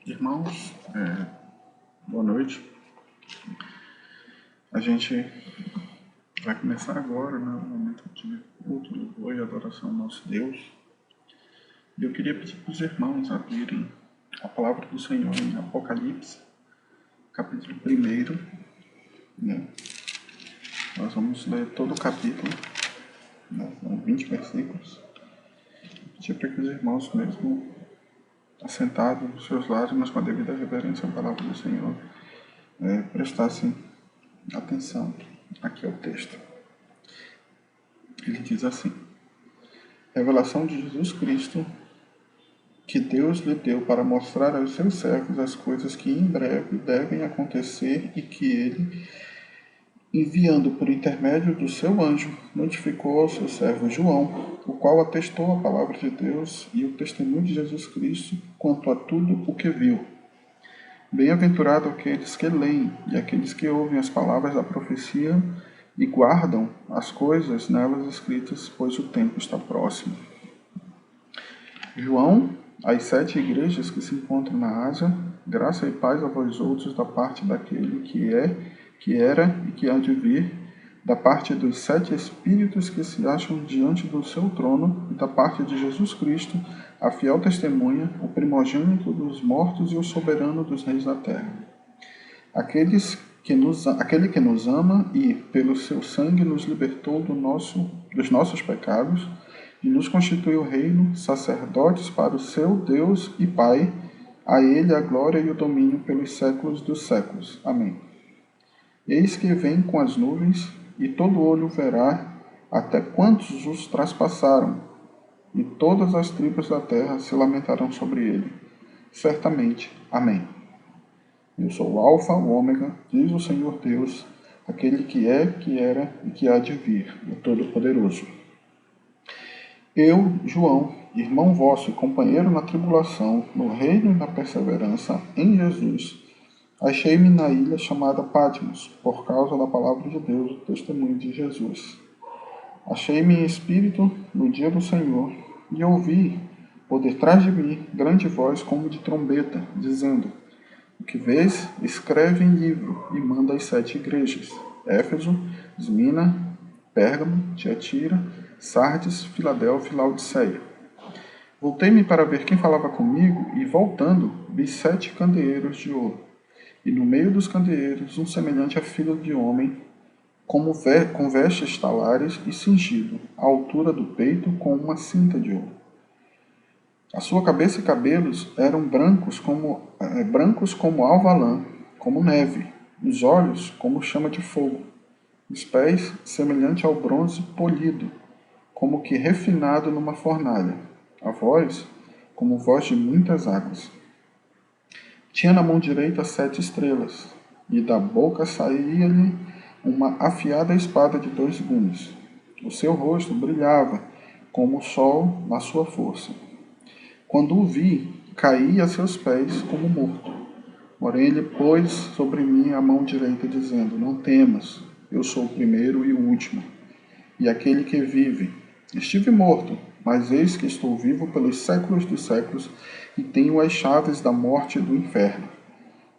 Irmãos, boa noite. A gente vai começar agora, né, um momento de culto, louvor e adoração ao nosso Deus. E eu queria pedir para os irmãos abrirem a palavra do Senhor em Apocalipse, capítulo 1. Né? Nós vamos ler todo o capítulo, né? São 20 versículos. Pedir para que os irmãos, mesmo assentados nos seus lares, mas com a devida reverência à palavra do Senhor, prestassem atenção aqui ao texto. Ele diz assim: revelação de Jesus Cristo, que Deus lhe deu para mostrar aos seus servos as coisas que em breve devem acontecer e que ele, enviando por intermédio do seu anjo, notificou ao seu servo João, o qual atestou a palavra de Deus e o testemunho de Jesus Cristo quanto a tudo o que viu. Bem-aventurado aqueles que leem e aqueles que ouvem as palavras da profecia e guardam as coisas nelas escritas, pois o tempo está próximo. João, às 7 igrejas que se encontram na Ásia, graça e paz a vós outros da parte daquele que é, que era e que há de vir, da parte dos 7 Espíritos que se acham diante do seu trono, e da parte de Jesus Cristo, a fiel testemunha, o primogênito dos mortos e o soberano dos reis da terra. Aquele que nos ama e, pelo seu sangue, nos libertou dos nossos pecados e nos constituiu reino, sacerdotes para o seu Deus e Pai. A ele a glória e o domínio pelos séculos dos séculos. Amém. Eis que vem com as nuvens, e todo olho verá até quantos os traspassaram, e todas as tribos da terra se lamentarão sobre ele. Certamente. Amém. Eu sou o Alfa, o Ômega, diz o Senhor Deus, aquele que é, que era e que há de vir, o Todo-Poderoso. Eu, João, irmão vosso e companheiro na tribulação, no reino e na perseverança em Jesus, achei-me na ilha chamada Patmos, por causa da palavra de Deus, o testemunho de Jesus. Achei-me em espírito no dia do Senhor, e ouvi, por detrás de mim, grande voz como de trombeta, dizendo: o que vês, escreve em livro e manda às 7 igrejas: Éfeso, Esmina, Pérgamo, Tiatira, Sardes, Filadélfia e Laodiceia. Voltei-me para ver quem falava comigo, e voltando, vi 7 candeeiros de ouro, e no meio dos candeeiros um semelhante a filho de homem, com vestes talares e cingido, à altura do peito, com uma cinta de ouro. A sua cabeça e cabelos eram brancos como alva lã, como neve, os olhos como chama de fogo, os pés semelhante ao bronze polido, como que refinado numa fornalha, a voz como voz de muitas águas. Tinha na mão direita 7 estrelas, e da boca saía-lhe uma afiada espada de 2 gumes. O seu rosto brilhava como o sol na sua força. Quando o vi, caí a seus pés como morto. Porém ele pôs sobre mim a mão direita, dizendo: não temas, eu sou o primeiro e o último, e aquele que vive. Estive morto, mas eis que estou vivo pelos séculos dos séculos, e tenho as chaves da morte e do inferno.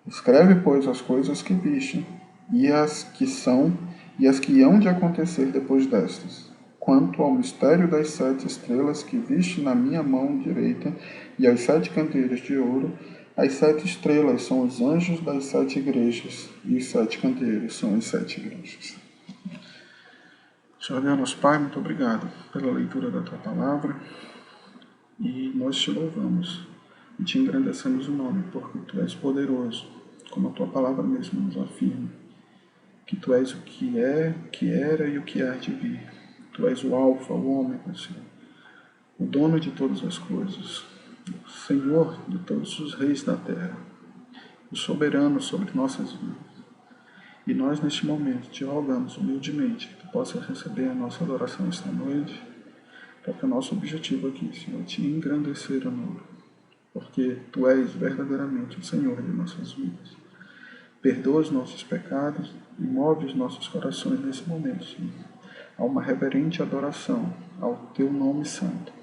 Escreve, pois, as coisas que viste, e as que são, e as que hão de acontecer depois destas. Quanto ao mistério das 7 estrelas que viste na minha mão direita, e aos 7 candeeiros de ouro, as 7 estrelas são os anjos das 7 igrejas, e os 7 candeeiros são as 7 igrejas. Senhor Deus, Pai, muito obrigado pela leitura da Tua Palavra, e nós Te louvamos e Te engrandecemos o nome, porque Tu és poderoso, como a Tua Palavra mesmo nos afirma, que Tu és o que é, o que era e o que há de vir. Tu és o Alfa, o Ômega, Senhor, o dono de todas as coisas, o Senhor de todos os reis da terra, o soberano sobre nossas vidas. E nós, neste momento, Te rogamos humildemente que Tu possas receber a nossa adoração esta noite, porque o nosso objetivo aqui, Senhor, é Te engrandecer o nome, porque Tu és verdadeiramente o Senhor de nossas vidas. Perdoa os nossos pecados e move os nossos corações nesse momento, Senhor, a uma reverente adoração ao Teu nome santo,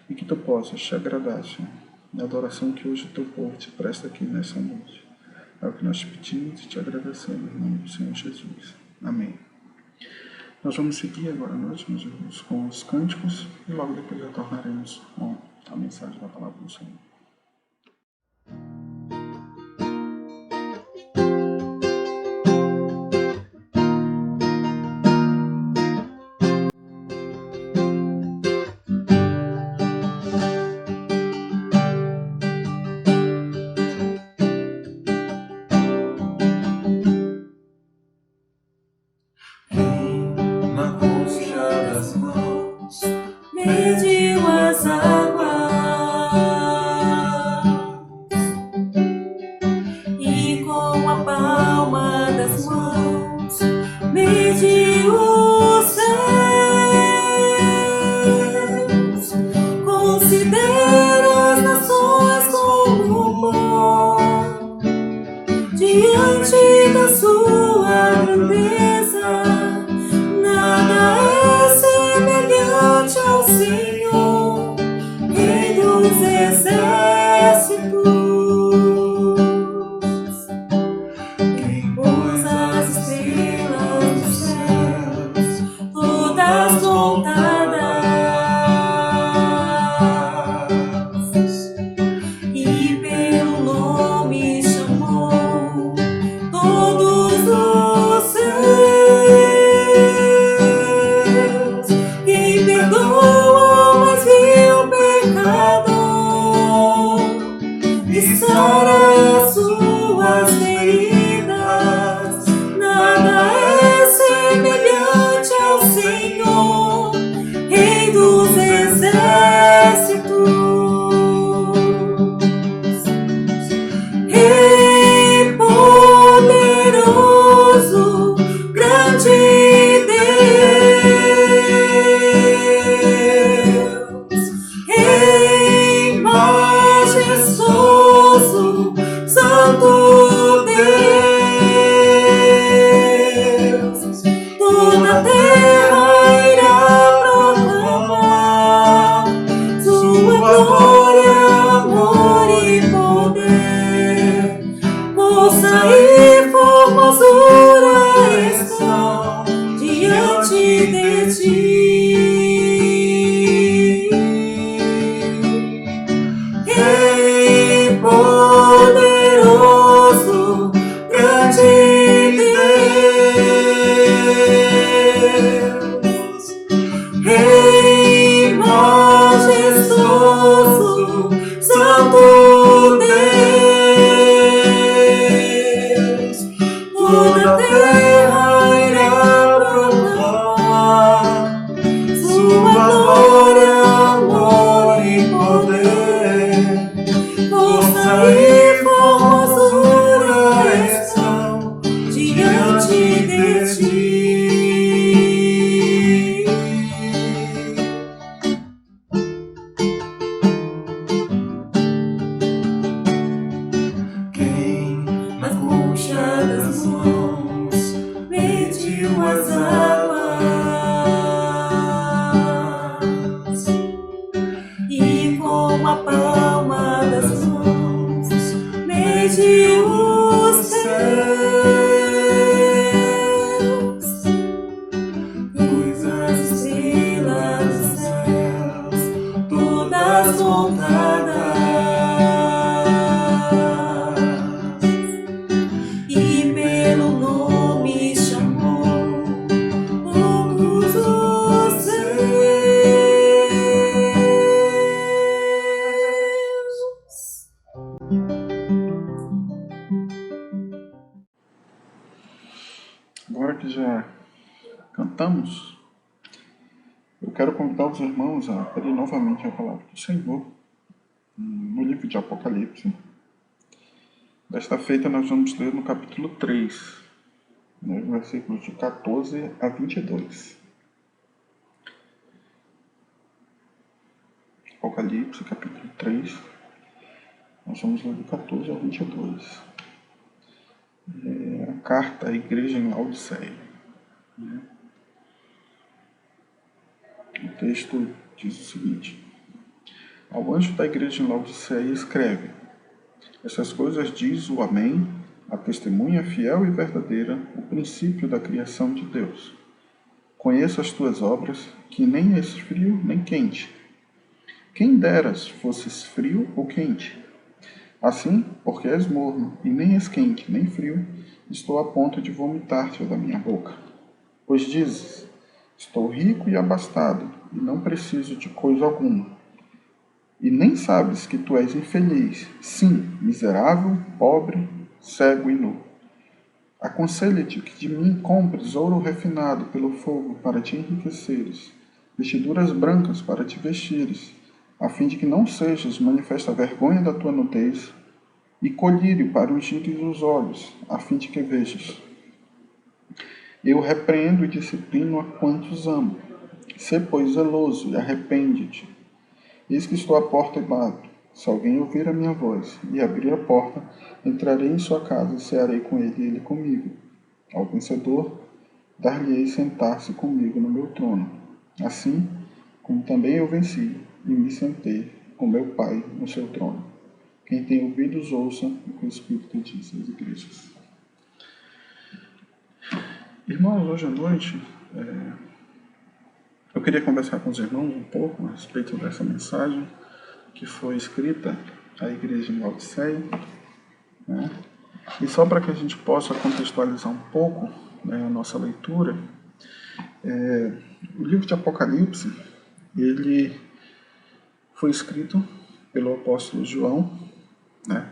e que Tu possas Te agradar, Senhor, e a adoração que hoje o teu povo te presta aqui nessa noite. É o que nós te pedimos e te agradecemos, em nome do Senhor Jesus. Amém. Nós vamos seguir agora à noite, meus irmãos, com os cânticos e logo depois retornaremos com a mensagem da palavra do Senhor. Mediu as águas e com a palma das mãos mediu os céus. Considera as nações como pó diante da sua grandeza. Nada é semelhante ao Senhor, Rei dos exércitos. Quem pôs as estrelas dos céus, todas contadas, e pelo nome chamou todos os seus. Quem perdoa o mais vil pecador e sara as suas feridas. Nada é semelhante ao Senhor, Rei dos exércitos. Rei poderoso, grande Deus, Rei majestoso, Santo Deus. Toda a terra irá proclamar sua glória, amor e poder. Força e formosura estão diante de ti. Rei poderoso, grande Deus, Rei majestoso, Santo Deus. Toda a terra irá proclamar sua glória, amor e poder. Força e formosura estão diante de ti. Quem na concha das mãos mediu as águas e com a palma das mãos mediu os céus. Pôs as estrelas dos céus, todas contadas, e pelo nome chamou todos os seus. Agora que já cantamos, eu quero convidar os irmãos a abrir novamente a palavra do Senhor no livro de Apocalipse. Desta feita nós vamos ler no capítulo 3, nos versículos de 14 a 22. Apocalipse, capítulo 3, nós vamos ler do 14 ao 22. É a carta à igreja em Laodiceia. O texto diz o seguinte: Ao anjo da igreja em Laodiceia escreve: essas coisas diz o Amém, a testemunha fiel e verdadeira, o princípio da criação de Deus. Conheço as tuas obras, que nem és frio nem quente. Quem deras fosses frio ou quente? Assim, porque és morno, e nem és quente nem frio, estou a ponto de vomitar-te da minha boca. Pois dizes: estou rico e abastado, e não preciso de coisa alguma. E nem sabes que tu és infeliz, sim, miserável, pobre, cego e nu. Aconselho-te que de mim compres ouro refinado pelo fogo para te enriqueceres, vestiduras brancas para te vestires, a fim de que não sejas manifesta vergonha da tua nudez, e colírio para ungires os olhos, a fim de que vejas. Eu repreendo e disciplino a quantos amo. Sê, pois, zeloso e arrepende-te. Eis que estou à porta e bato. Se alguém ouvir a minha voz e abrir a porta, entrarei em sua casa e cearei com ele e ele comigo. Ao vencedor, dar-lhe-ei sentar-se comigo no meu trono. Assim, como também eu venci e me sentei com meu Pai no seu trono. Quem tem ouvidos, ouça o que o Espírito diz às igrejas. Irmãos, hoje à noite, eu queria conversar com os irmãos um pouco a respeito dessa mensagem que foi escrita à igreja em Laodiceia, né? E só para que a gente possa contextualizar um pouco, né, a nossa leitura, o livro de Apocalipse, ele foi escrito pelo apóstolo João, né,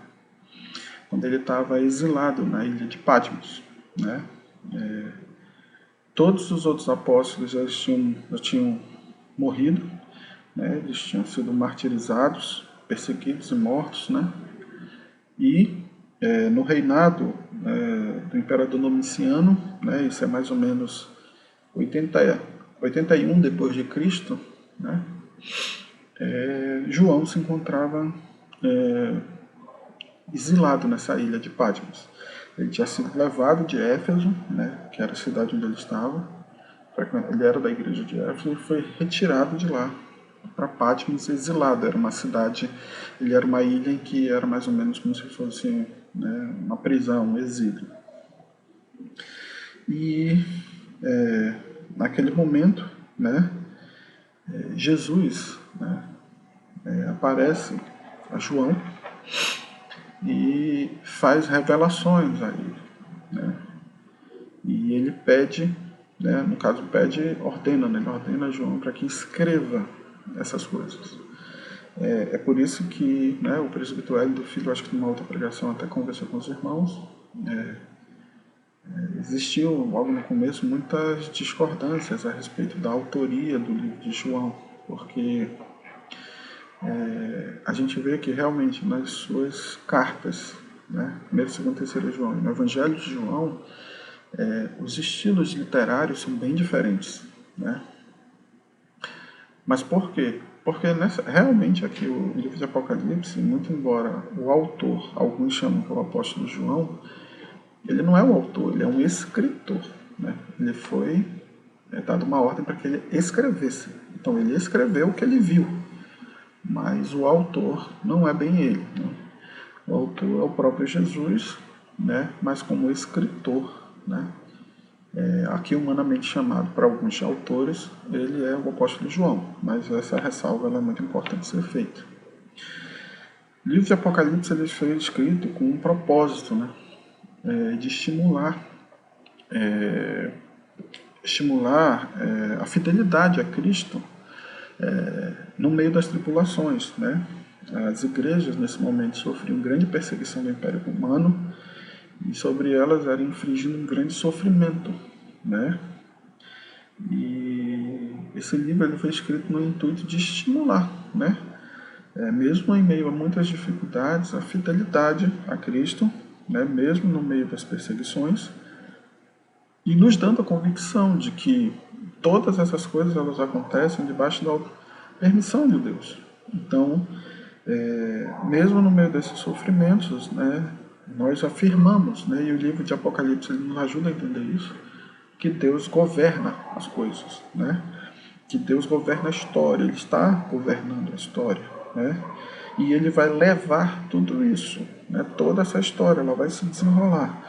quando ele estava exilado na ilha de Patmos, né? Todos os outros apóstolos já tinham morrido, né? Eles tinham sido martirizados, perseguidos e mortos, né? E no reinado do imperador Domiciano, né? Isso é mais ou menos 81 depois de Cristo, né? João se encontrava exilado nessa ilha de Patmos. Ele tinha sido levado de Éfeso, né, que era a cidade onde ele estava. Ele era da igreja de Éfeso e foi retirado de lá para Patmos, exilado. Era uma cidade, ele era uma ilha em que era mais ou menos como se fosse, né, uma prisão, um exílio. E naquele momento, né, Jesus, né, aparece a João e faz revelações a ele, né? E ele pede, né, no caso ordena, né, ele ordena a João para que escreva essas coisas. É por isso que, né, o presbítero Hélio do Filho, acho que numa outra pregação até conversou com os irmãos, existiu logo no começo muitas discordâncias a respeito da autoria do livro de João, porque a gente vê que realmente nas suas cartas, né, 1º, 2º, 3º João e no Evangelho de João, os estilos literários são bem diferentes, né? Mas por quê? Porque realmente aqui o livro de Apocalipse, muito embora o autor, alguns chamam que é o apóstolo João, ele não é o autor, ele é um escritor, né? Ele foi dado uma ordem para que ele escrevesse. Então ele escreveu o que ele viu, mas o autor não é bem ele, né? O autor é o próprio Jesus, né? Mas como escritor, né? Aqui humanamente chamado para alguns autores, ele é o apóstolo João, mas essa ressalva ela é muito importante ser feita. O livro de Apocalipse ele foi escrito com um propósito, né? De estimular a fidelidade a Cristo no meio das tribulações, né? As igrejas nesse momento sofriam grande perseguição do Império Romano e sobre elas era infligindo um grande sofrimento, né? E esse livro ele foi escrito no intuito de estimular, né? Mesmo em meio a muitas dificuldades, a fidelidade a Cristo, né? Mesmo no meio das perseguições, e nos dando a convicção de que todas essas coisas elas acontecem debaixo da permissão de Deus. Então, mesmo no meio desses sofrimentos, né, nós afirmamos, né, e o livro de Apocalipse ele nos ajuda a entender isso, que Deus governa as coisas, né, que Deus governa a história, Ele está governando a história, né? E ele vai levar tudo isso, né? Toda essa história, ela vai se desenrolar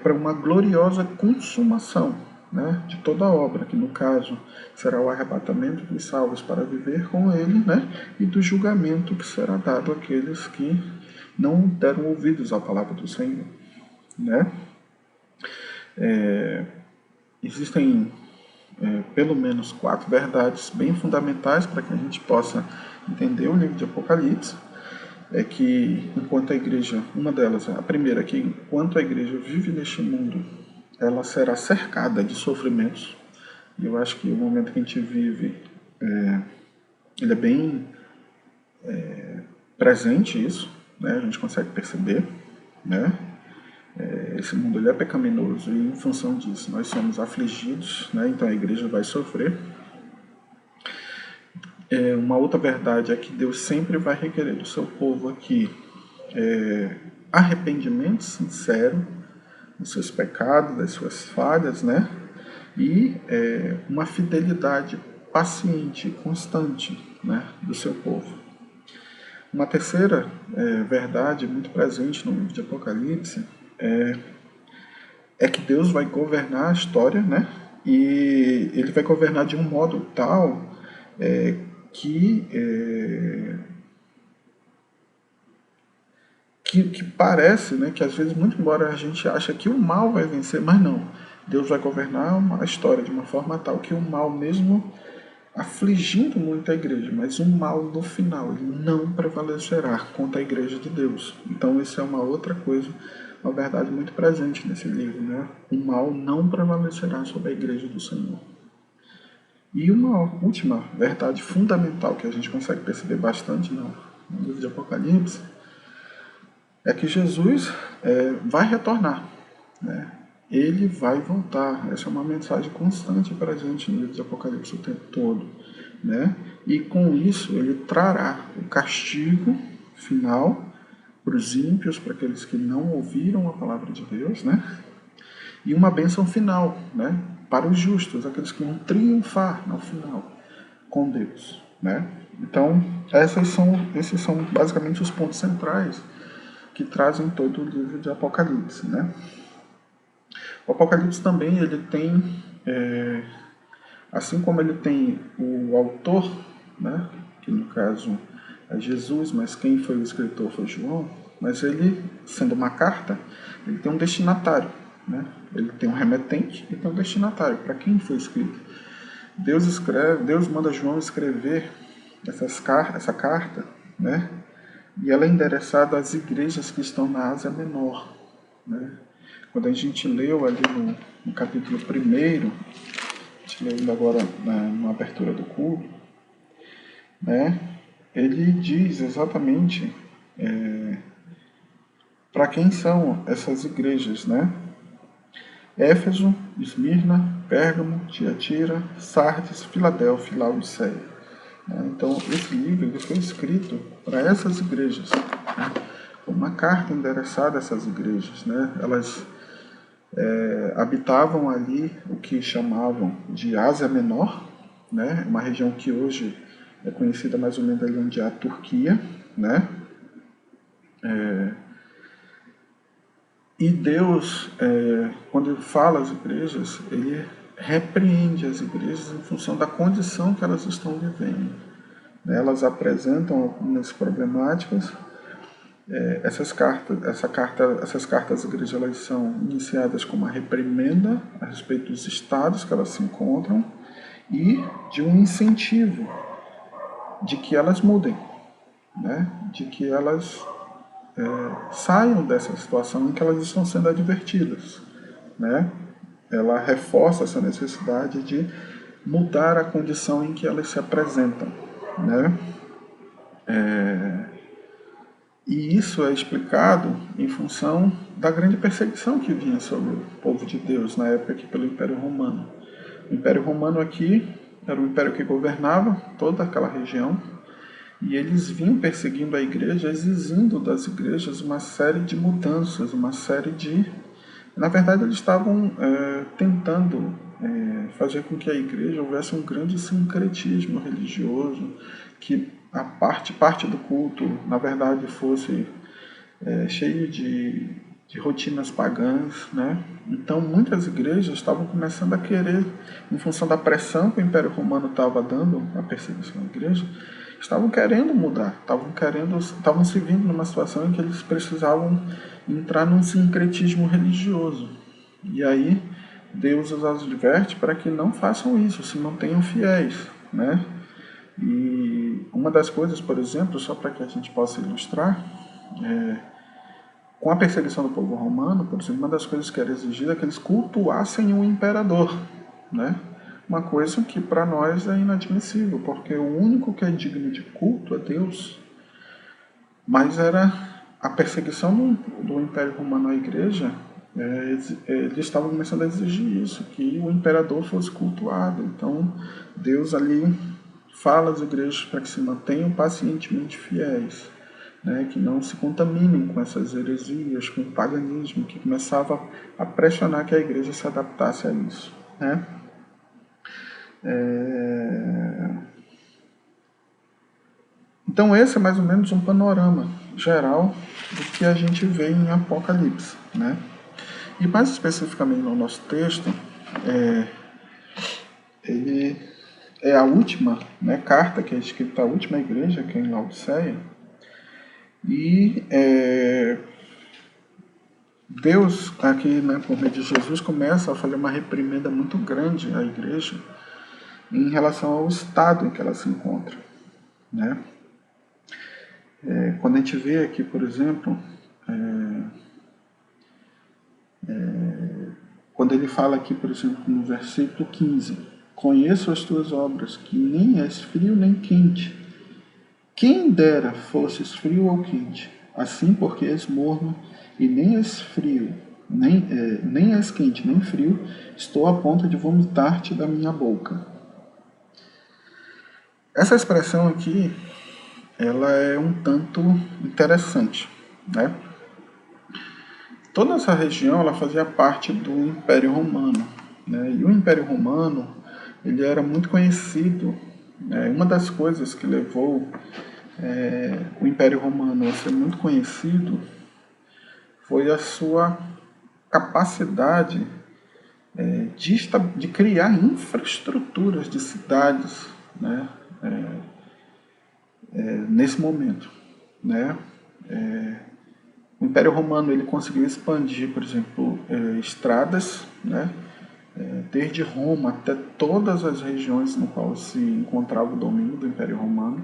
para uma gloriosa consumação, né? De toda a obra, que no caso será o arrebatamento dos salvos para viver com ele, né? E do julgamento que será dado àqueles que não deram ouvidos à palavra do Senhor, né? Existem pelo menos 4 verdades bem fundamentais para que a gente possa entender o livro de Apocalipse. É que enquanto a igreja, uma delas, a primeira, é que enquanto a igreja vive neste mundo, ela será cercada de sofrimentos. E eu acho que o momento que a gente vive, ele é bem presente isso, né? A gente consegue perceber, né? Esse mundo ele é pecaminoso e, em função disso, nós somos afligidos, né? Então a igreja vai sofrer. Uma outra verdade é que Deus sempre vai requerer do seu povo aqui arrependimento sincero dos seus pecados, das suas falhas, né? E uma fidelidade paciente e constante, né, do seu povo. Uma terceira verdade muito presente no livro de Apocalipse é que Deus vai governar a história, né? E ele vai governar de um modo tal que parece, né, que às vezes, muito embora a gente ache que o mal vai vencer, mas não. Deus vai governar a história de uma forma tal que o mal, mesmo afligindo muito a igreja, mas o mal no final ele não prevalecerá contra a igreja de Deus. Então isso é uma outra coisa, uma verdade muito presente nesse livro, né? O mal não prevalecerá sobre a igreja do Senhor. E uma última verdade fundamental que a gente consegue perceber bastante no livro de Apocalipse é que Jesus vai retornar, né? Ele vai voltar. Essa é uma mensagem constante para a gente no livro de Apocalipse o tempo todo, né? E com isso ele trará o castigo final para os ímpios, para aqueles que não ouviram a palavra de Deus, né? E uma bênção final, né, para os justos, aqueles que vão triunfar no final com Deus, né? Então, esses são basicamente os pontos centrais que trazem todo o livro de Apocalipse, né? O Apocalipse também ele tem, assim como ele tem o autor, né, que no caso é Jesus, mas quem foi o escritor foi João, mas ele, sendo uma carta, ele tem um destinatário, né? Ele tem um remetente e tem um destinatário. Para quem foi escrito? Deus manda João escrever essa carta, né? E ela é endereçada às igrejas que estão na Ásia Menor, né? Quando a gente leu ali no capítulo 1, a gente leu agora na abertura do culto, né? Ele diz exatamente para quem são essas igrejas, né? Éfeso, Esmirna, Pérgamo, Tiatira, Sardes, Filadélfia e Laodiceia. Então, esse livro ele foi escrito para essas igrejas, né? Uma carta endereçada a essas igrejas, né? Elas habitavam ali o que chamavam de Ásia Menor, né? Uma região que hoje é conhecida mais ou menos ali onde é a Turquia, né? E Deus, quando ele fala às igrejas, ele repreende as igrejas em função da condição que elas estão vivendo. Elas apresentam algumas problemáticas. Essas cartas às igrejas elas são iniciadas com uma reprimenda a respeito dos estados que elas se encontram e de um incentivo de que elas mudem, né? De que elas saiam dessa situação em que elas estão sendo advertidas, né? Ela reforça essa necessidade de mudar a condição em que elas se apresentam, né? E isso é explicado em função da grande perseguição que vinha sobre o povo de Deus na época aqui pelo Império Romano. O Império Romano aqui era um império que governava toda aquela região e eles vinham perseguindo a igreja, exigindo das igrejas uma série de mudanças, uma série de... Na verdade, eles estavam tentando fazer com que a igreja houvesse um grande sincretismo religioso, que parte do culto, na verdade, fosse cheio de rotinas pagãs, né? Então, muitas igrejas estavam começando a querer, em função da pressão que o Império Romano estava dando, a perseguição à igreja, estavam querendo mudar, estavam se vendo numa situação em que eles precisavam entrar num sincretismo religioso. E aí, Deus os adverte para que não façam isso, se mantenham fiéis, né? E uma das coisas, por exemplo, só para que a gente possa ilustrar, com a perseguição do povo romano, por exemplo, uma das coisas que era exigida é que eles cultuassem o imperador, né? Uma coisa que para nós é inadmissível, porque o único que é digno de culto é Deus. Mas era a perseguição do Império Romano à igreja, eles estavam começando a exigir isso, que o imperador fosse cultuado. Então, Deus ali fala às igrejas para que se mantenham pacientemente fiéis, né, que não se contaminem com essas heresias, com o paganismo, que começava a pressionar que a igreja se adaptasse a isso, né? Então esse é mais ou menos um panorama geral do que a gente vê em Apocalipse, né? E mais especificamente no nosso texto, ele é a última, né, carta que é escrita à última igreja, que é em Laodiceia, e Deus, aqui, né, por meio de Jesus, começa a fazer uma reprimenda muito grande à igreja em relação ao estado em que ela se encontra, né? Quando a gente vê aqui, por exemplo, quando ele fala aqui, por exemplo, no versículo 15, conheço as tuas obras, que nem és frio nem quente. Quem dera fosses frio ou quente, assim porque és morno e nem és frio, nem és quente nem frio, estou a ponto de vomitar-te da minha boca. Essa expressão aqui, ela é um tanto interessante, né? Toda essa região ela fazia parte do Império Romano, né? E o Império Romano ele era muito conhecido. Uma das coisas que levou o Império Romano a ser muito conhecido foi a sua capacidade de criar infraestruturas de cidades, né? Nesse momento, né? O Império Romano ele conseguiu expandir, por exemplo, estradas, né? Desde Roma até todas as regiões no qual se encontrava o domínio do Império Romano.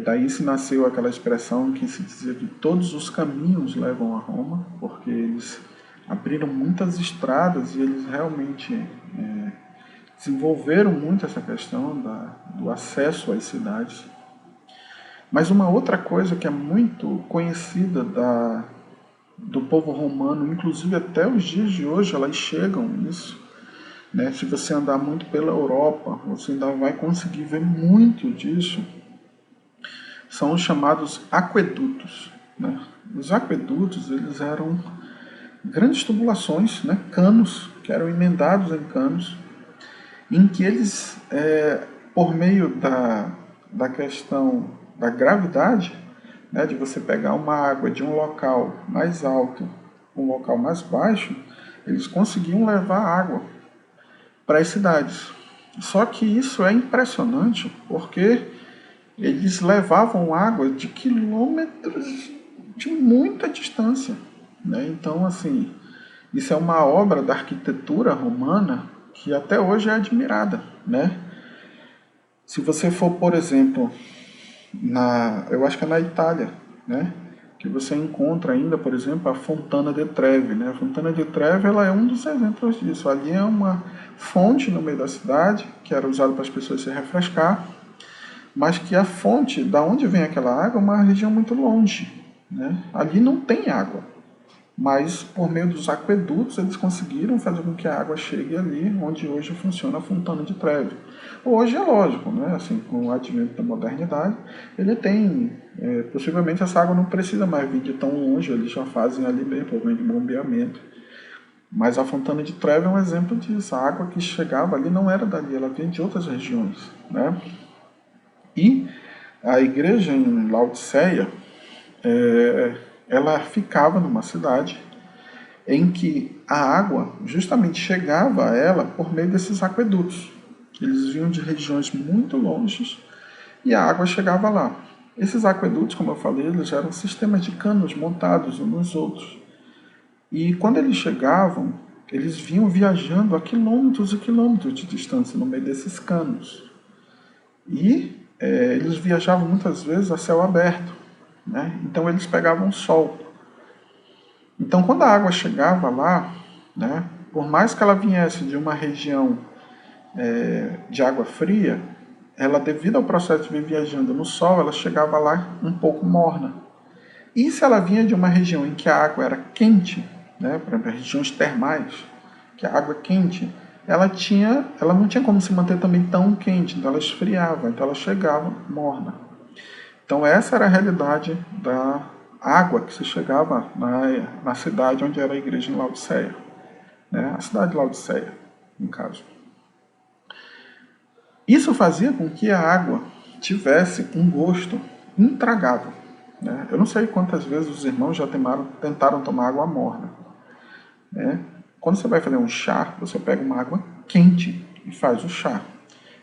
Daí se nasceu aquela expressão que se dizia que todos os caminhos levam a Roma, porque eles abriram muitas estradas e eles realmente desenvolveram muito essa questão do acesso às cidades. Mas uma outra coisa que é muito conhecida do povo romano, inclusive até os dias de hoje, elas chegam nisso, né? Se você andar muito pela Europa, você ainda vai conseguir ver muito disso. São os chamados aquedutos, né? Os aquedutos eles eram grandes tubulações, né? Canos que eram emendados em canos, em que eles, por meio da questão da gravidade, né, de você pegar uma água de um local mais alto para um local mais baixo, eles conseguiam levar água para as cidades. Só que isso é impressionante porque eles levavam água de quilômetros de muita distância, né? Então, assim, isso é uma obra da arquitetura romana que até hoje é admirada, né? Se você for, por exemplo, eu acho que é na Itália, né? Que você encontra ainda, por exemplo, a Fontana di Trevi, né? A Fontana di Trevi ela é um dos exemplos disso. Ali é uma fonte no meio da cidade que era usada para as pessoas se refrescar, mas que a fonte, da onde vem aquela água, é uma região muito longe, né? Ali não tem água, mas por meio dos aquedutos eles conseguiram fazer com que a água chegue ali onde hoje funciona a Fontana di Trevi. Hoje é lógico, né? Assim, com o advento da modernidade, ele tem, possivelmente essa água não precisa mais vir de tão longe, eles já fazem ali mesmo, por meio de bombeamento. Mas a Fontana di Trevi é um exemplo disso. A água que chegava ali não era dali, ela vinha de outras regiões, né? E A igreja em Laodiceia, ela ficava numa cidade em que a água justamente chegava a ela por meio desses aquedutos. Eles vinham de regiões muito longes e a água chegava lá. Esses aquedutos, como eu falei, eles eram sistemas de canos montados uns nos outros. E quando eles chegavam, eles vinham viajando a quilômetros e quilômetros de distância no meio desses canos. E eles viajavam muitas vezes a céu aberto, né? Então eles pegavam sol. Então quando a água chegava lá, né, por mais que ela viesse de uma região de água fria, ela, devido ao processo de vir viajando no sol, ela chegava lá um pouco morna. E se ela vinha de uma região em que a água era quente, né, por exemplo, regiões termais, que a água é quente, ela não tinha como se manter também tão quente, então ela esfriava, então ela chegava morna. Então essa era a realidade da água que se chegava na cidade onde era a igreja em Laodiceia, né, a cidade de Laodiceia, no caso. Isso fazia com que a água tivesse um gosto intragável, né? Eu não sei quantas vezes os irmãos já tentaram tomar água morna, né? Quando você vai fazer um chá, você pega uma água quente e faz o chá.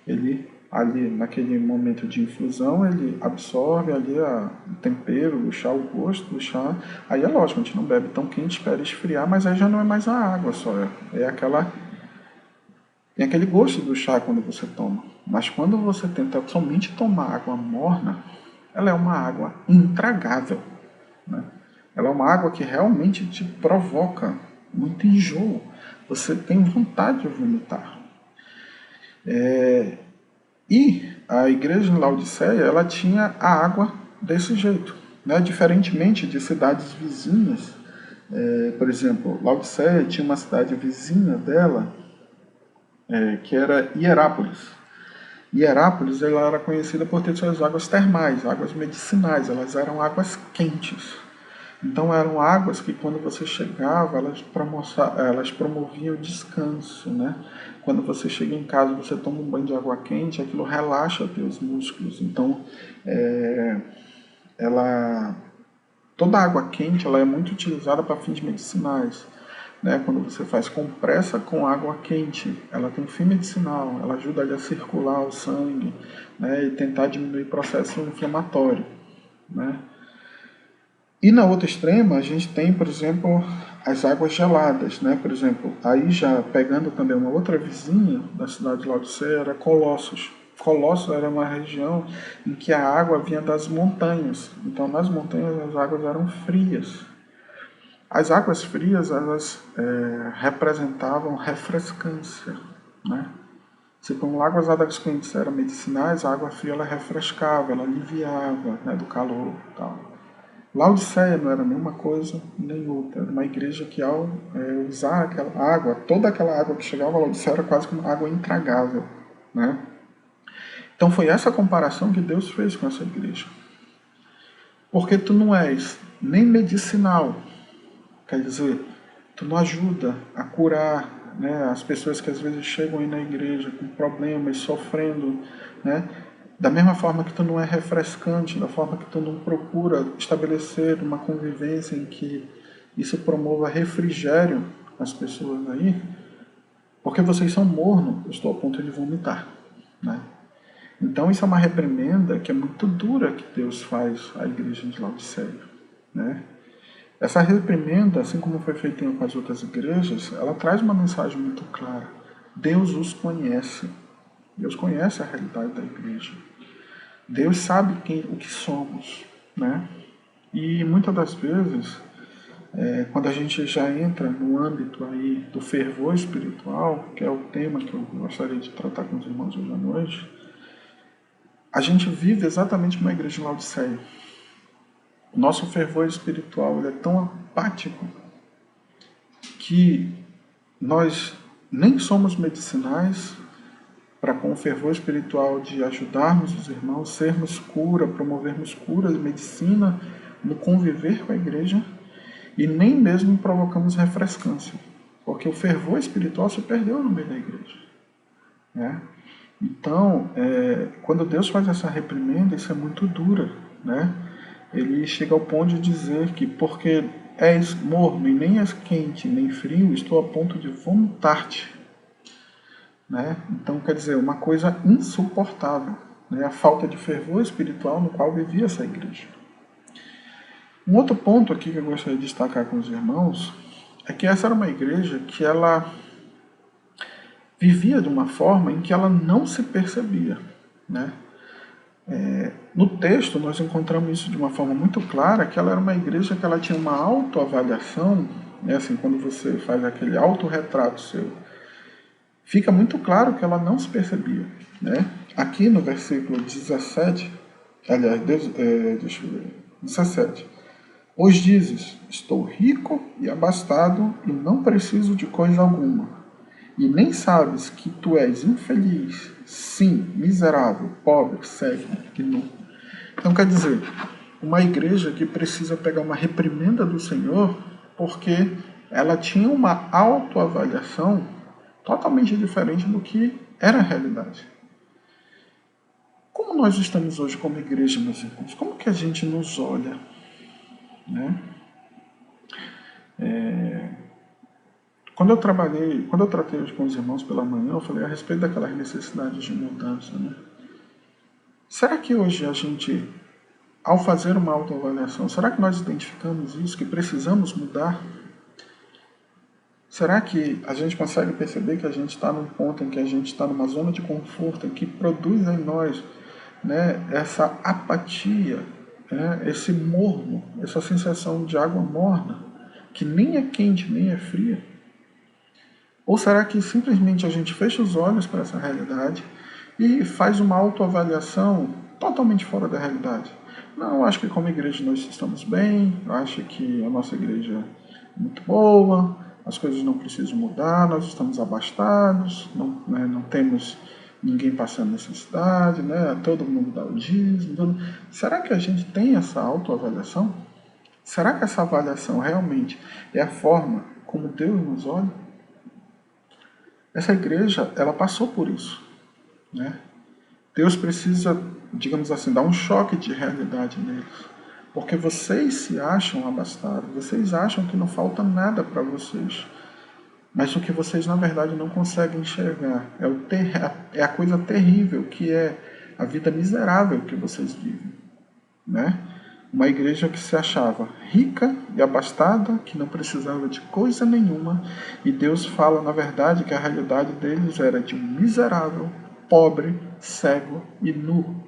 Ele, ali, naquele momento de infusão, ele absorve ali o tempero do chá, o gosto do chá. Aí é lógico, a gente não bebe tão quente, espera esfriar, mas aí já não é mais a água só, tem aquele gosto do chá quando você toma. Mas quando você tenta somente tomar água morna, ela é uma água intragável, né? Ela é uma água que realmente te provoca muito enjoo. Você tem vontade de vomitar. E a igreja em Laodiceia, ela tinha a água desse jeito, né? Diferentemente de cidades vizinhas. Por exemplo, Laodiceia tinha uma cidade vizinha dela, que era Hierápolis. Hierápolis ela era conhecida por ter suas águas termais, águas medicinais, elas eram águas quentes. Então eram águas que quando você chegava, elas promoviam o descanso, né? Quando você chega em casa, você toma um banho de água quente, aquilo relaxa teus músculos. Então, toda a água quente ela é muito utilizada para fins medicinais, né? Quando você faz compressa com água quente, ela tem fim medicinal, ela ajuda a circular o sangue, né? E tentar diminuir o processo inflamatório, né? E na outra extrema, a gente tem, por exemplo, as águas geladas, né? Por exemplo, aí já pegando também uma outra vizinha da cidade de Laodiceia, era Colossos. Colossos era uma região em que a água vinha das montanhas. Então, nas montanhas, as águas eram frias. As águas frias, elas representavam refrescância, né? Se como águas quentes eram medicinais, a água fria ela refrescava, ela aliviava, né, do calor e tal. Laodiceia não era nenhuma coisa nem outra. Era uma igreja que, ao usar aquela água, toda aquela água que chegava a Laodiceia era quase como água intragável, né? Então foi essa comparação que Deus fez com essa igreja. Porque tu não és nem medicinal, quer dizer, tu não ajuda a curar, né, as pessoas que às vezes chegam aí na igreja com problemas, sofrendo, né? Da mesma forma que tu não é refrescante, da forma que tu não procura estabelecer uma convivência em que isso promova refrigério às pessoas aí, porque vocês são mornos, eu estou a ponto de vomitar, né? Então isso é uma reprimenda que é muito dura que Deus faz à igreja de Laodiceia, né? Essa reprimenda, assim como foi feita com as outras igrejas, ela traz uma mensagem muito clara. Deus os conhece. Deus conhece a realidade da igreja. Deus sabe o que somos, né? E muitas das vezes, quando a gente já entra no âmbito aí do fervor espiritual, que é o tema que eu gostaria de tratar com os irmãos hoje à noite, a gente vive exatamente como a igreja de Laodiceia. O nosso fervor espiritual é tão apático que nós nem somos medicinais para com o fervor espiritual de ajudarmos os irmãos, sermos cura, promovermos cura e medicina no conviver com a igreja, e nem mesmo provocamos refrescância, porque o fervor espiritual se perdeu no meio da igreja, né? Então, quando Deus faz essa reprimenda, isso é muito dura, né? Ele chega ao ponto de dizer que porque és morno e nem és quente nem frio, estou a ponto de vomitar-te, né? Então, quer dizer, uma coisa insuportável, né? A falta de fervor espiritual no qual vivia essa igreja. Um outro ponto aqui que eu gostaria de destacar com os irmãos é que essa era uma igreja que ela vivia de uma forma em que ela não se percebia, né? No texto nós encontramos isso de uma forma muito clara, que ela era uma igreja que ela tinha uma autoavaliação, né? Assim, quando você faz aquele autorretrato seu, fica muito claro que ela não se percebia, né? Aqui no versículo 17, aliás, deixa eu ver, 17, pois dizes, estou rico e abastado e não preciso de coisa alguma, e nem sabes que tu és infeliz, sim, miserável, pobre, cego e nu. Então quer dizer, uma igreja que precisa pegar uma reprimenda do Senhor porque ela tinha uma autoavaliação totalmente diferente do que era a realidade. Como nós estamos hoje como igreja, meus irmãos? Como que a gente nos olha? Né? Quando eu tratei hoje com os irmãos pela manhã, eu falei a respeito daquelas necessidades de mudança, né? Será que hoje a gente, ao fazer uma autoavaliação, será que nós identificamos isso, que precisamos mudar? Será que a gente consegue perceber que a gente está num ponto em que a gente está numa zona de conforto, em que produz em nós, né, essa apatia, né, esse morno, essa sensação de água morna, que nem é quente, nem é fria? Ou será que simplesmente a gente fecha os olhos para essa realidade e faz uma autoavaliação totalmente fora da realidade? Não, eu acho que como igreja nós estamos bem, eu acho que a nossa igreja é muito boa, as coisas não precisam mudar, nós estamos abastados, não temos ninguém passando necessidade, né? Todo mundo dá o dízimo. Será que a gente tem essa autoavaliação? Será que essa avaliação realmente é a forma como Deus nos olha? Essa igreja, ela passou por isso, né? Deus precisa, digamos assim, dar um choque de realidade neles. Porque vocês se acham abastados, vocês acham que não falta nada para vocês. Mas o que vocês, na verdade, não conseguem enxergar é a coisa terrível, que é a vida miserável que vocês vivem, né? Uma igreja que se achava rica e abastada, que não precisava de coisa nenhuma, e Deus fala, na verdade, que a realidade deles era de um miserável, pobre, cego e nu.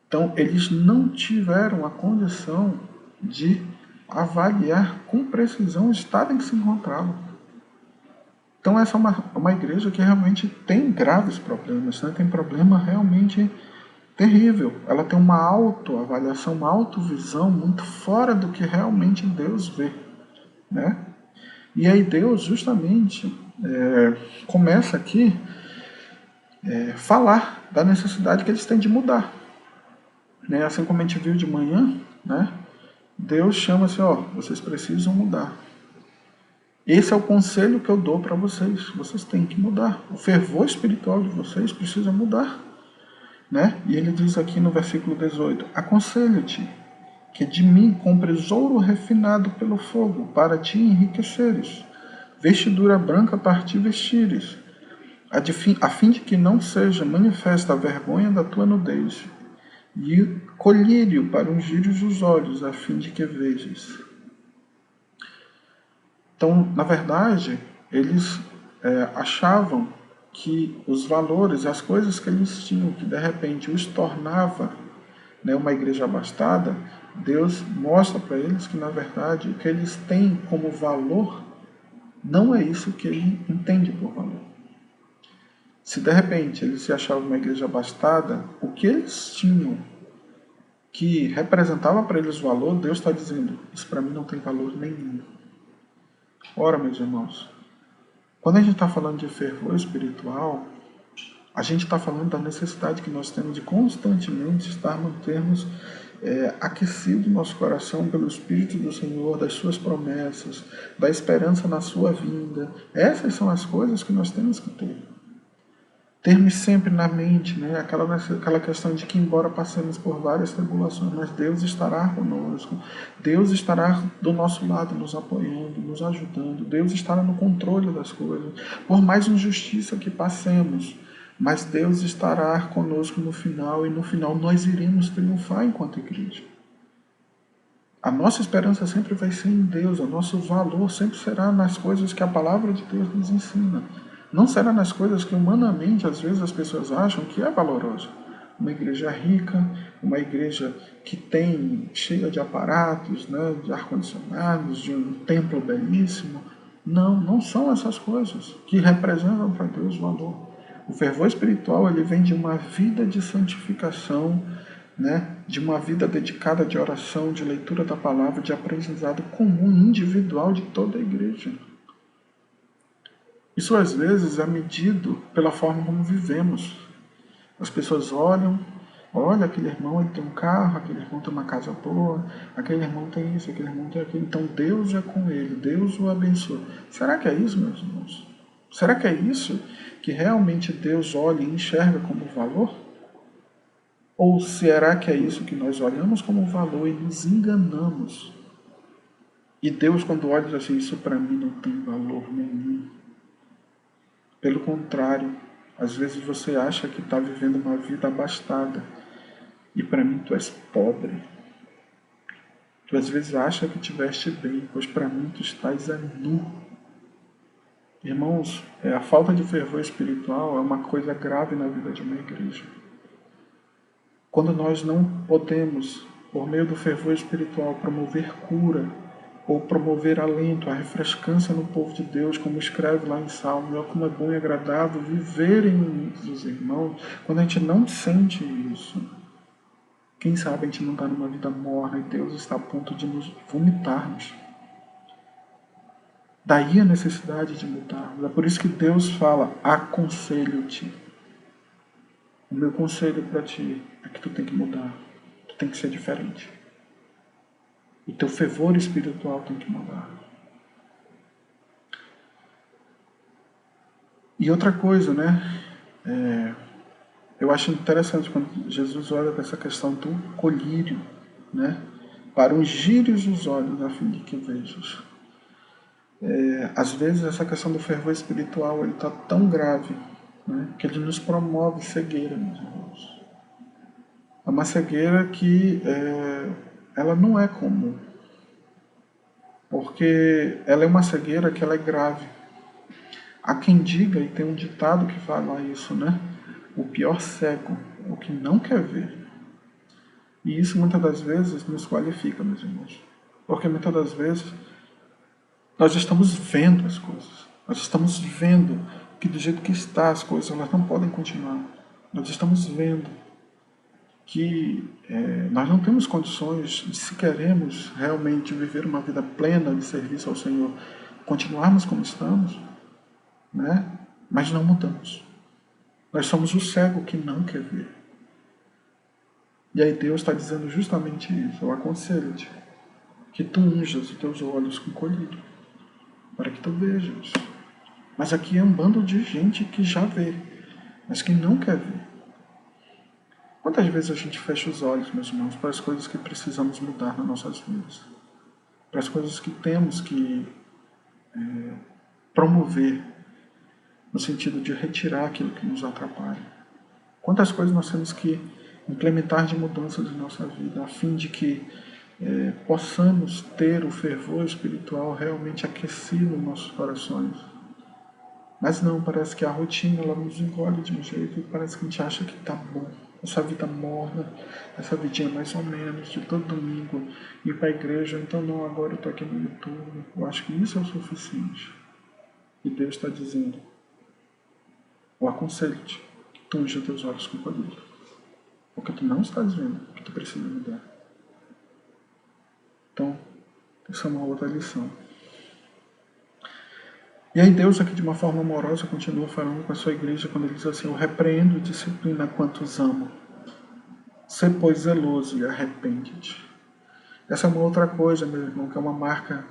Então, eles não tiveram a condição de avaliar com precisão o estado em que se encontravam. Então, essa é uma igreja que realmente tem graves problemas, né? Tem problema realmente terrível. Ela tem uma autoavaliação, uma autovisão muito fora do que realmente Deus vê, né? E aí Deus justamente começa aqui falar da necessidade que eles têm de mudar, né? Assim como a gente viu de manhã, né? Deus chama assim, ó, vocês precisam mudar. Esse é o conselho que eu dou para vocês. Vocês têm que mudar. O fervor espiritual de vocês precisa mudar. Né? E ele diz aqui no versículo 18, aconselho-te que de mim compres ouro refinado pelo fogo, para te enriqueceres, vestidura branca para te vestires, a fim de que não seja manifesta a vergonha da tua nudez, e colírio para ungires os olhos, a fim de que vejas. Então, na verdade, eles achavam que os valores, as coisas que eles tinham, que de repente os tornava, né, uma igreja abastada, Deus mostra para eles que, na verdade, o que eles têm como valor não é isso que ele entende por valor. Se de repente eles se achavam uma igreja abastada, o que eles tinham que representava para eles valor, Deus está dizendo, isso para mim não tem valor nenhum. Ora, meus irmãos, quando a gente está falando de fervor espiritual, a gente está falando da necessidade que nós temos de constantemente mantermos aquecido nosso coração pelo Espírito do Senhor, das suas promessas, da esperança na sua vinda. Essas são as coisas que nós temos que ter. termos sempre na mente, né, aquela questão de que, embora passemos por várias tribulações, mas Deus estará conosco, Deus estará do nosso lado, nos apoiando, nos ajudando, Deus estará no controle das coisas, por mais injustiça que passemos, mas Deus estará conosco no final, e no final nós iremos triunfar enquanto igreja. A nossa esperança sempre vai ser em Deus, o nosso valor sempre será nas coisas que a palavra de Deus nos ensina. Não será nas coisas que humanamente, às vezes, as pessoas acham que é valorosa. Uma igreja rica, uma igreja que tem, cheia de aparatos, né, de ar-condicionados, de um templo belíssimo. Não, não são essas coisas que representam para Deus valor. O fervor espiritual, ele vem de uma vida de santificação, né, de uma vida dedicada de oração, de leitura da palavra, de aprendizado comum, individual de toda a igreja. Isso às vezes é medido pela forma como vivemos. As pessoas olham, olha, aquele irmão ele tem um carro, aquele irmão tem uma casa boa, aquele irmão tem isso, aquele irmão tem aquilo, então Deus é com ele, Deus o abençoa. Será que é isso, meus irmãos? Será que é isso que realmente Deus olha e enxerga como valor? Ou será que é isso que nós olhamos como valor e nos enganamos? E Deus, quando olha, diz assim, isso para mim não tem valor nenhum. Pelo contrário, às vezes você acha que está vivendo uma vida abastada. E para mim tu és pobre. Tu às vezes acha que tiveste bem, pois para mim tu estás nu. Irmãos, a falta de fervor espiritual é uma coisa grave na vida de uma igreja. Quando nós não podemos, por meio do fervor espiritual, promover cura, ou promover alento, a refrescância no povo de Deus, como escreve lá em Salmo, como é bom e agradável viver em unidos dos irmãos, quando a gente não sente isso, quem sabe a gente não está numa vida morna e Deus está a ponto de nos vomitarmos. Daí a necessidade de mudarmos. É por isso que Deus fala, aconselho-te. O meu conselho para ti é que tu tem que mudar, tu tem que ser diferente. O teu fervor espiritual tem que mudar. E outra coisa, né? Eu acho interessante quando Jesus olha para essa questão do colírio, né? Para ungires os olhos a fim de que vejas. Às vezes essa questão do fervor espiritual ele está tão grave, né? Que ele nos promove cegueira, meus irmãos. É uma cegueira que ela não é comum. Porque ela é uma cegueira que ela é grave. Há quem diga, e tem um ditado que fala isso, né? O pior cego, o que não quer ver. E isso muitas das vezes nos qualifica, meus irmãos. Porque muitas das vezes nós estamos vendo as coisas. Nós estamos vendo que do jeito que está as coisas, elas não podem continuar. Nós estamos vendo que nós não temos condições de, se queremos realmente viver uma vida plena de serviço ao Senhor, continuarmos como estamos, né? Mas não mudamos. Nós somos o cego que não quer ver. E aí Deus está dizendo justamente isso. Eu aconselho-te que tu unjas os teus olhos com colírio, para que tu vejas. Mas aqui é um bando de gente que já vê, mas que não quer ver. Quantas vezes a gente fecha os olhos, meus irmãos, para as coisas que precisamos mudar nas nossas vidas? Para as coisas que temos que promover, no sentido de retirar aquilo que nos atrapalha. Quantas coisas nós temos que implementar de mudanças em nossa vida, a fim de que possamos ter o fervor espiritual realmente aquecido nos nossos corações. Mas não, parece que a rotina ela nos engole de um jeito e parece que a gente acha que está bom. Essa vida morna, essa vidinha mais ou menos, de todo domingo, ir para a igreja, então não, agora eu estou aqui no YouTube. Eu acho que isso é o suficiente. E Deus está dizendo, eu aconselho-te que tu unja teus olhos com colírio. Porque tu não estás vendo que tu precisa mudar. Então, essa é uma outra lição. E aí Deus aqui de uma forma amorosa continua falando com a sua igreja quando ele diz assim, eu repreendo e disciplina quantos amo. Sê, pois, zeloso e arrepende-te. Essa é uma outra coisa, meu irmão, que é uma marca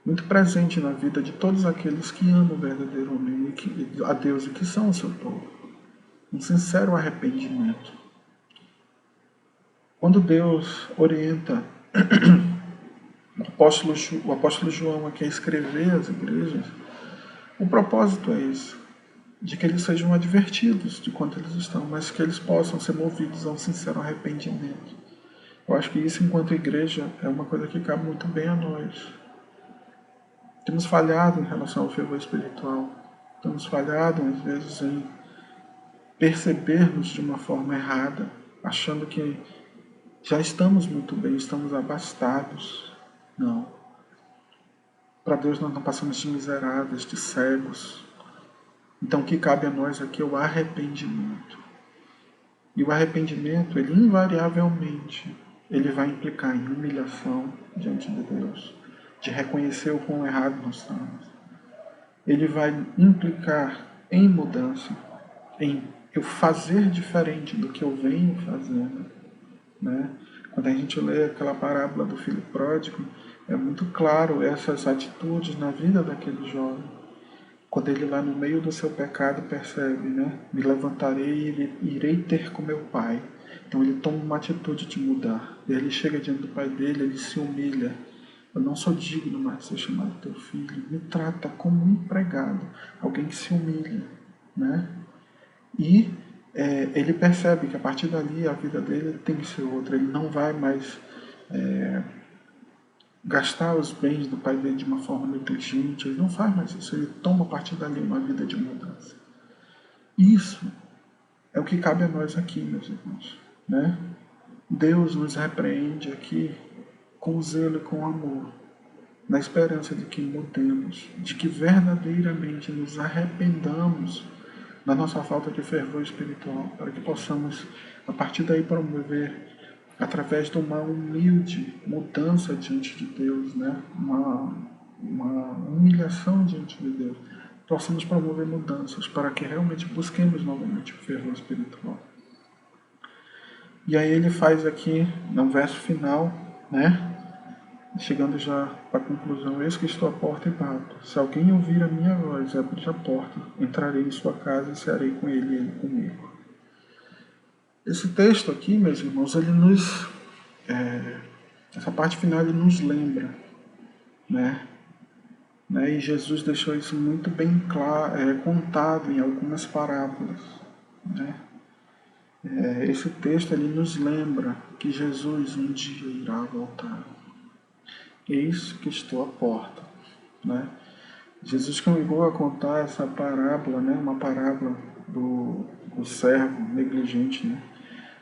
muito presente na vida de todos aqueles que amam verdadeiramente a Deus e que são o seu povo. Um sincero arrependimento. Quando Deus orienta o apóstolo João aqui a escrever as igrejas, o propósito é esse, de que eles sejam advertidos de quanto eles estão, mas que eles possam ser movidos a um sincero arrependimento. Eu acho que isso, enquanto igreja, é uma coisa que cabe muito bem a nós. Temos falhado em relação ao fervor espiritual. Temos falhado, às vezes, em percebermos de uma forma errada, achando que já estamos muito bem, estamos abastados. Não. Para Deus nós não passamos de miseráveis, de cegos. Então o que cabe a nós aqui é o arrependimento. E o arrependimento, ele invariavelmente, ele vai implicar em humilhação diante de Deus, de reconhecer o quão errado nós estamos. Ele vai implicar em mudança, em eu fazer diferente do que eu venho fazendo, né? Quando a gente lê aquela parábola do filho pródigo, é muito claro essas atitudes na vida daquele jovem. Quando ele lá no meio do seu pecado percebe, né? Me levantarei e irei ter com meu pai. Então ele toma uma atitude de mudar. E ele chega diante do pai dele, ele se humilha. Eu não sou digno mais de ser chamado teu filho. Me trata como um empregado, alguém que se humilha, né? E ele percebe que a partir dali a vida dele tem que ser outra. Ele não vai mais gastar os bens do pai dele de uma forma negligente. Ele não faz mais isso. Ele toma a partir dali uma vida de mudança. Isso é o que cabe a nós aqui, meus irmãos, né? Deus nos repreende aqui com zelo e com amor, na esperança de que mudemos, de que verdadeiramente nos arrependamos da nossa falta de fervor espiritual, para que possamos, a partir daí, promover, através de uma humilde mudança diante de Deus, né? uma humilhação diante de Deus, possamos promover mudanças para que realmente busquemos novamente o fervor espiritual. E aí ele faz aqui, no verso final, né? Chegando já para a conclusão, eis que estou à porta e bato. Se alguém ouvir a minha voz e abrir a porta, entrarei em sua casa e cearei com ele e ele comigo. Esse texto aqui, meus irmãos, ele nos... essa parte final ele nos lembra, né? E Jesus deixou isso muito bem claro, contado em algumas parábolas, né? Esse texto ele nos lembra que Jesus um dia irá voltar. Eis que estou à porta, né? Jesus começou a contar essa parábola, né? Uma parábola do servo negligente, né?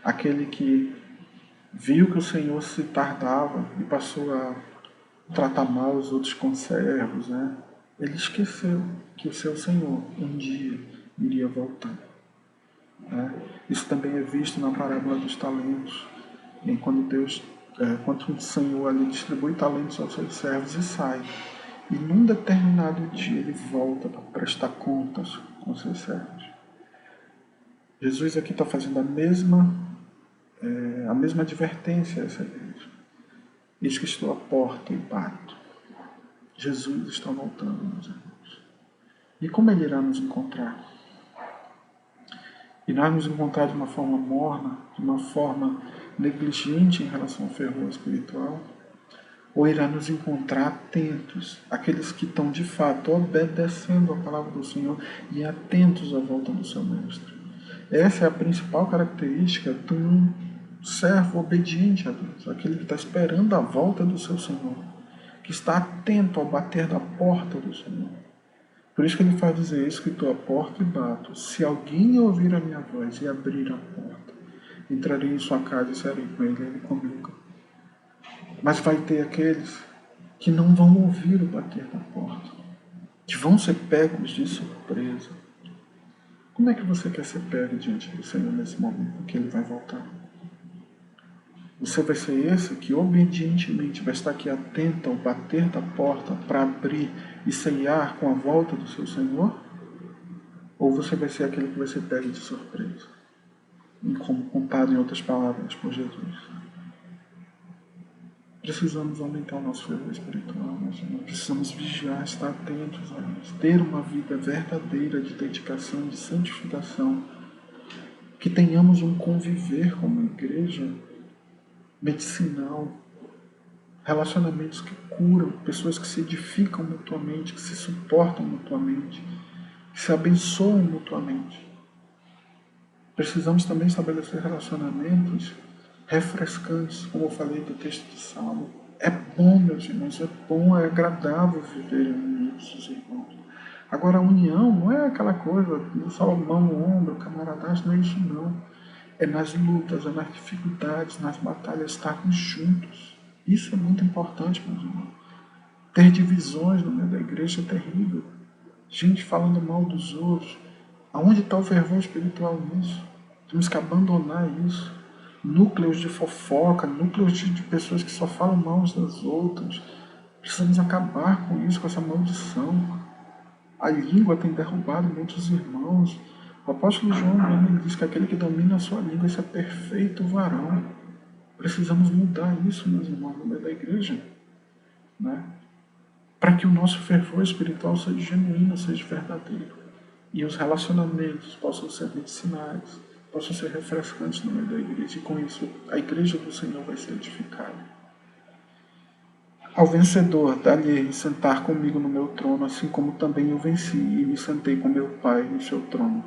Aquele que viu que o Senhor se tardava e passou a tratar mal os outros conservos, né? Ele esqueceu que o seu Senhor um dia iria voltar, né? Isso também é visto na parábola dos talentos, quando o Senhor ali distribui talentos aos seus servos e sai. E num determinado dia ele volta para prestar contas com os seus servos. Jesus aqui está fazendo a mesma advertência a essa igreja. Eis que estou à porta e bato. Jesus está voltando, meus irmãos. E como ele irá nos encontrar? Irá nos encontrar de uma forma morna, de uma forma negligente em relação ao fervor espiritual? Ou irá nos encontrar atentos, aqueles que estão de fato obedecendo a palavra do Senhor e atentos à volta do seu Mestre? Essa é a principal característica de um servo obediente a Deus, aquele que está esperando a volta do seu Senhor, que está atento ao bater da porta do Senhor. Por isso que ele faz dizer: eis que estou à porta e bato. Se alguém ouvir a minha voz e abrir a porta, entrarei em sua casa e serei com ele e ele comigo. Mas vai ter aqueles que não vão ouvir o bater da porta, que vão ser pegos de surpresa. Como é que você quer ser pego diante do Senhor nesse momento que ele vai voltar? Você vai ser esse que obedientemente vai estar aqui atento ao bater da porta para abrir e ceiar com a volta do seu Senhor? Ou você vai ser aquele que vai ser pego de surpresa? Como contado em outras palavras por Jesus. Precisamos aumentar o nosso fervor espiritual, meus irmãos. Precisamos vigiar, estar atentos a isso. Ter uma vida verdadeira de dedicação, de santificação. Que tenhamos um conviver como igreja medicinal. Relacionamentos que curam, pessoas que se edificam mutuamente, que se suportam mutuamente, que se abençoam mutuamente. Precisamos também estabelecer relacionamentos refrescantes, como eu falei do texto de Salmo. É bom, meus irmãos, é bom, é agradável viver em união com os irmãos. Agora, a união não é aquela coisa de só mão no ombro, camaradagem, não é isso não. É nas lutas, é nas dificuldades, nas batalhas, estarmos juntos. Isso é muito importante, meus irmãos. Ter divisões no meio da igreja é terrível. Gente falando mal dos outros. Aonde está o fervor espiritual nisso? Temos que abandonar isso. Núcleos de fofoca, núcleos de pessoas que só falam mal uns das outras. Precisamos acabar com isso, com essa maldição. A língua tem derrubado muitos irmãos. O apóstolo João mesmo diz que aquele que domina a sua língua, esse é perfeito varão. Precisamos mudar isso, meus irmãos, no meio da igreja, né? Para que o nosso fervor espiritual seja genuíno, seja verdadeiro. E os relacionamentos possam ser medicinais, possam ser refrescantes no meio da igreja. E com isso, a igreja do Senhor vai ser edificada. Ao vencedor, dá-lhe sentar comigo no meu trono, assim como também eu venci e me sentei com meu Pai no seu trono.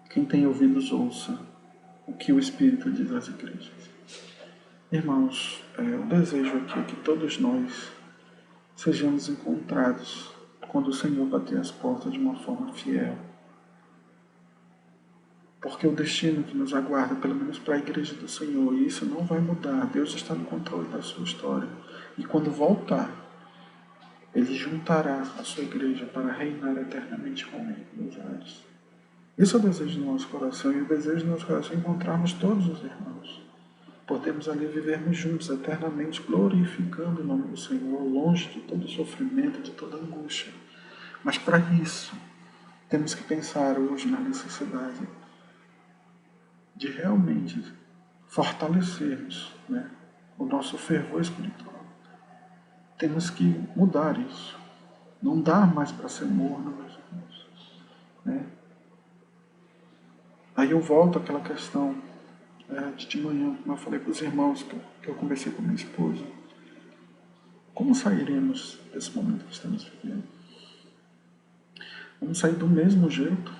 Quem tem ouvidos, ouça o que o Espírito diz às igrejas. Irmãos, eu desejo aqui que todos nós sejamos encontrados quando o Senhor bater as portas de uma forma fiel. Porque o destino que nos aguarda, pelo menos para a igreja do Senhor, e isso não vai mudar. Deus está no controle da sua história. E quando voltar, Ele juntará a sua igreja para reinar eternamente com Ele nos ares. Esse é o desejo do nosso coração. E o desejo do nosso coração é encontrarmos todos os irmãos. Podemos ali vivermos juntos, eternamente, glorificando o nome do Senhor, longe de todo sofrimento, de toda angústia. Mas para isso, temos que pensar hoje na necessidade de realmente fortalecermos, né, o nosso fervor espiritual. Temos que mudar isso. Não dá mais para ser morno, meus irmãos, né? Aí eu volto àquela questão de manhã, como eu falei para os irmãos, que eu conversei com minha esposa. Como sairemos desse momento que estamos vivendo? Vamos sair do mesmo jeito?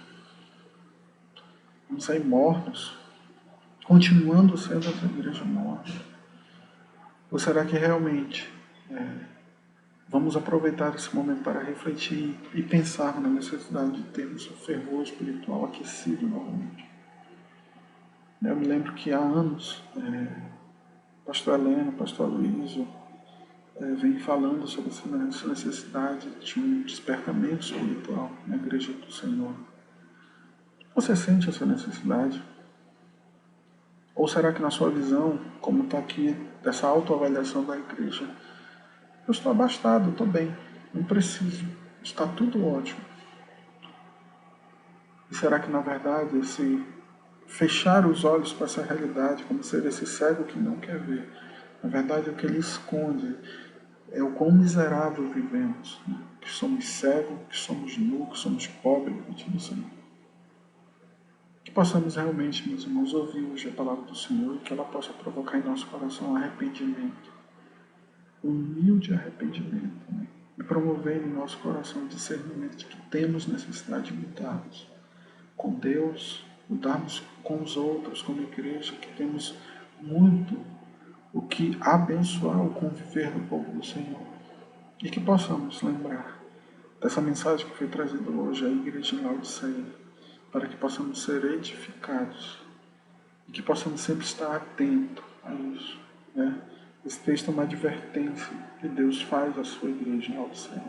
Vamos sair mornos? Continuando sendo essa igreja morna? Ou será que realmente vamos aproveitar esse momento para refletir e pensar na necessidade de termos o fervor espiritual aquecido novamente? Eu me lembro que há anos, pastor Helena, pastor Aloysio, vem falando sobre essa necessidade de um despertamento espiritual na igreja do Senhor. Você sente essa necessidade? Ou será que na sua visão, como está aqui, dessa autoavaliação da igreja, eu estou abastado, estou bem, não preciso, está tudo ótimo? E será que na verdade esse fechar os olhos para essa realidade, como ser esse cego que não quer ver, na verdade o que ele esconde é o quão miserável vivemos, né? Que somos cegos, que somos nus, que somos pobres diante do Senhor. Que possamos realmente, meus irmãos, ouvir hoje a palavra do Senhor e que ela possa provocar em nosso coração arrependimento, humilde arrependimento, né? E promover em nosso coração o discernimento de que temos necessidade de mudarmos com Deus, mudarmos com os outros, como igreja, que temos muito o que abençoar o conviver do povo do Senhor. E que possamos lembrar dessa mensagem que foi trazida hoje à igreja em Laodiceia, para que possamos ser edificados e que possamos sempre estar atentos a isso, né? Esse texto é uma advertência que Deus faz à sua igreja em Laodiceia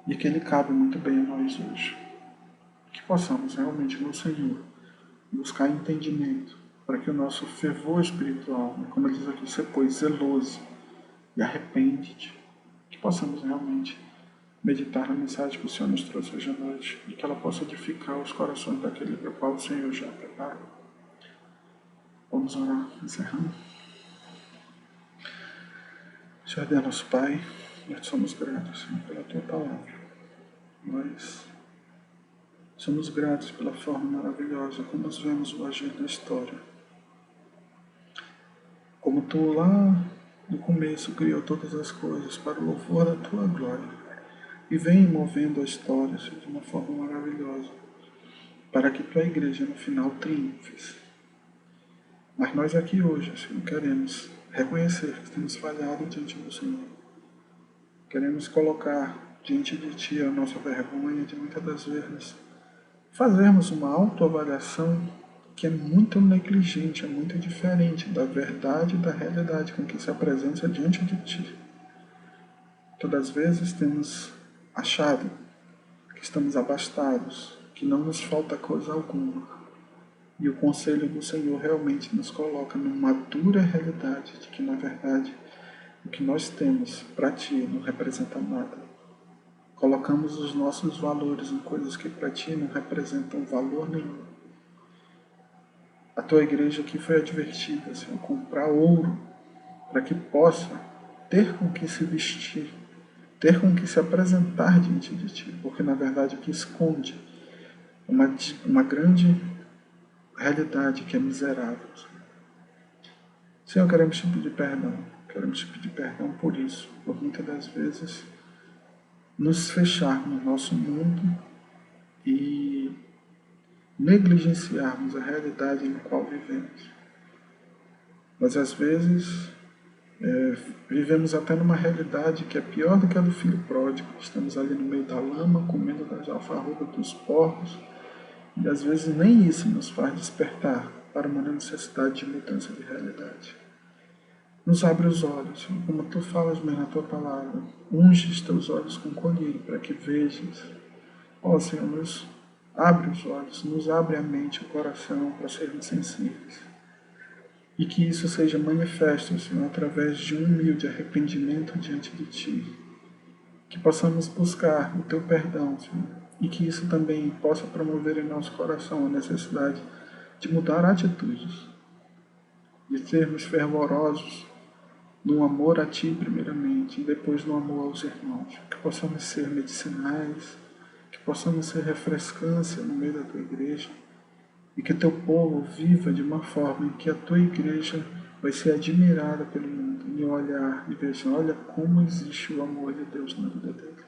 e que ele cabe muito bem a nós hoje. Que possamos realmente no Senhor buscar entendimento para que o nosso fervor espiritual, né, como ele diz aqui, ser pois zeloso e arrepende-te, que possamos realmente meditar na mensagem que o Senhor nos trouxe hoje à noite e que ela possa edificar os corações daquele para o qual o Senhor já preparou. Vamos orar, encerrando. Senhor Deus, nosso Pai, nós te somos gratos, Senhor, pela Tua palavra. Nós somos gratos pela forma maravilhosa como nós vemos o agir da história. Como Tu lá no começo criou todas as coisas para o louvor da Tua glória e vem movendo a história, Senhor, de uma forma maravilhosa, para que Tua igreja no final triunfe. Mas nós aqui hoje, Senhor, queremos reconhecer que temos falhado diante do Senhor. Queremos colocar diante de Ti a nossa vergonha de muitas das vezes fazermos uma autoavaliação que é muito negligente, é muito diferente da verdade e da realidade com que se apresenta diante de Ti. Todas as vezes temos achado que estamos abastados, que não nos falta coisa alguma. E o conselho do Senhor realmente nos coloca numa dura realidade de que, na verdade, o que nós temos para Ti não representa nada. Colocamos os nossos valores em coisas que para Ti não representam valor nenhum. A Tua igreja aqui foi advertida, Senhor, comprar ouro para que possa ter com que se vestir, ter com que se apresentar diante de Ti, porque na verdade o que esconde uma grande realidade que é miserável. Senhor, queremos Te pedir perdão, por isso, por muitas das vezes nos fechar no nosso mundo e negligenciarmos a realidade na qual vivemos. Mas às vezes vivemos até numa realidade que é pior do que a do filho pródigo. Estamos ali no meio da lama, comendo das alfarrobas dos porcos, e às vezes nem isso nos faz despertar para uma necessidade de mudança de realidade. Nos abre os olhos, como Tu falas mesmo na Tua palavra. Unge os Teus olhos com colírio para que vejas. Ó Senhor, nos abre os olhos, nos abre a mente, o coração para sermos sensíveis. E que isso seja manifesto, Senhor, através de um humilde arrependimento diante de Ti. Que possamos buscar o Teu perdão, Senhor. E que isso também possa promover em nosso coração a necessidade de mudar atitudes. De sermos fervorosos no amor a Ti primeiramente, e depois no amor aos irmãos. Que possamos ser medicinais, que possamos ser refrescância no meio da Tua igreja, e que Teu povo viva de uma forma em que a Tua igreja vai ser admirada pelo mundo, e olhar e veja, olha como existe o amor de Deus na vida deles.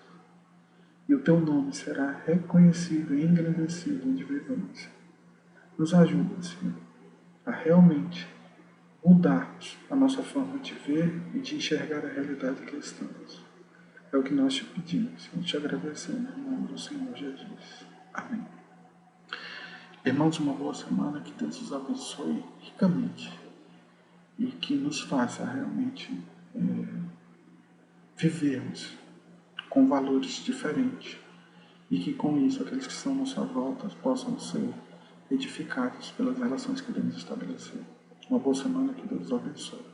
E o Teu nome será reconhecido e engrandecido onde vivamos. Nos ajuda, Senhor, a realmente mudarmos a nossa forma de ver e de enxergar a realidade que estamos. É o que nós Te pedimos e te agradecemos em nome do Senhor Jesus. Amém. Irmãos, uma boa semana, que Deus os abençoe ricamente e que nos faça realmente vivermos com valores diferentes e que com isso aqueles que estão à nossa volta possam ser edificados pelas relações que devemos estabelecer. Uma boa semana, que Deus os abençoe.